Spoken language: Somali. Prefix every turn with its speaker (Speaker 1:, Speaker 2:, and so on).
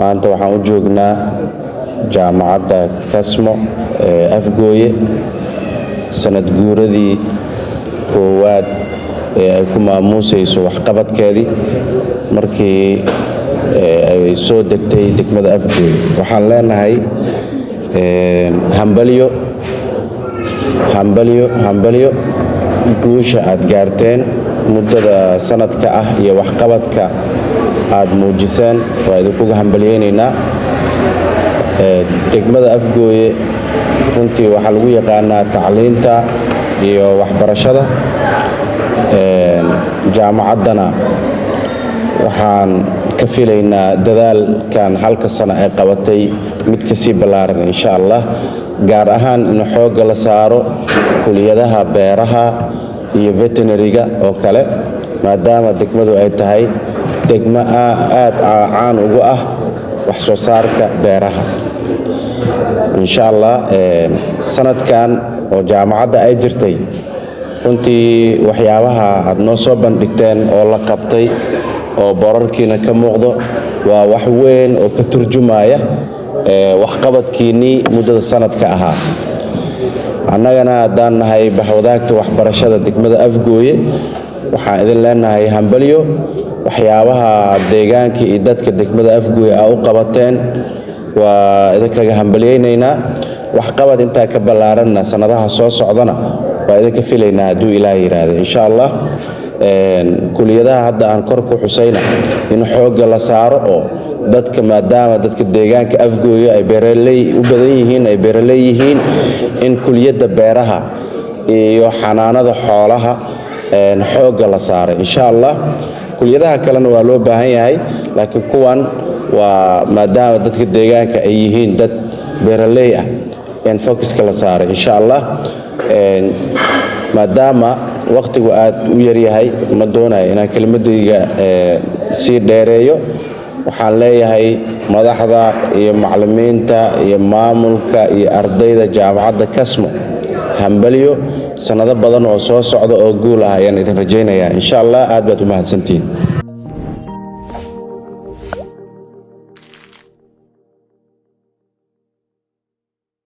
Speaker 1: maanta waxaan u joognaa jaamacadda Kasmo ee Afgooye sanad guuradii koowaad ee ay ku maamuusayso waxqabadkeedii markii ay soo degtay degmada Afgooye. Waxaan leenahay hambalyo guusha aad gaarteen muddada sanadka ah iyo waxqabadka aad muujiseen waa idinkuga hambalyeynaynaa. degmada Afgooye runtii waxaa lagu yaqaanaa tacliinta iyo waxbarashada. jaamacaddana waxaan ka filaynaa dadaalkan halka sano ay qabatay mid ka sii ballaaran insha Allah, gaar ahaan in xoogga la saaro kuliyadaha beeraha iyo veterinary-ga oo kale, maadaama degmadu ay tahay degmo aad caan ugu ah wax soo saarka beeraha. insha Allah sanadkan oo jaamacadda ay jirtay runtii waxyaabaha aad noo soo bandhigteen oo la qabtay oo borarkiina ka muuqdo waa wax weyn oo ka turjumaya waxqabadkiinii muddada sanadka ahaa. annagana haddaan nahay bahwadaagta waxbarashada degmada Afgooye waxaan idin leenahay hambalyo. waxyaabaha deegaanka iyo dadka degmada Afgooye u qabateen waa idinkaga hambalyeynaynaa. waxqabad intaa ka ballaaranna sanadaha soo socdana waa idinka filaynaa hadduu Ilaahay yiraahdo insha Allah. kuliyadaha hadda aan kor ku xusayna in xoogga la saaro oo dadka, maadaama dadka deegaanka Afgooye ay beeraley u badan yihiin, ay beeraley yihiin, in kuliyadda beeraha iyo xanaanada xoolaha xoogga la saaro insha Allah. kuliyadaha kalena waa loo baahan yahay, laakiin kuwan waa maadaama dadka deegaanka ay yihiin dad beeraley ah in focuska la saaro insha Allah. maadaama waqtigu aad u yar yahay ma doonayo inaan kelmadayga sii dheereeyo. waxaan leeyahay madaxda iyo macallimiinta iyo maamulka iyo ardayda jaamacadda Kasmo hambalyo. sanado badan oo soo socda oo guul ah ayaan idin rajaynayaa insha Allah. aad baad u mahadsantihiin.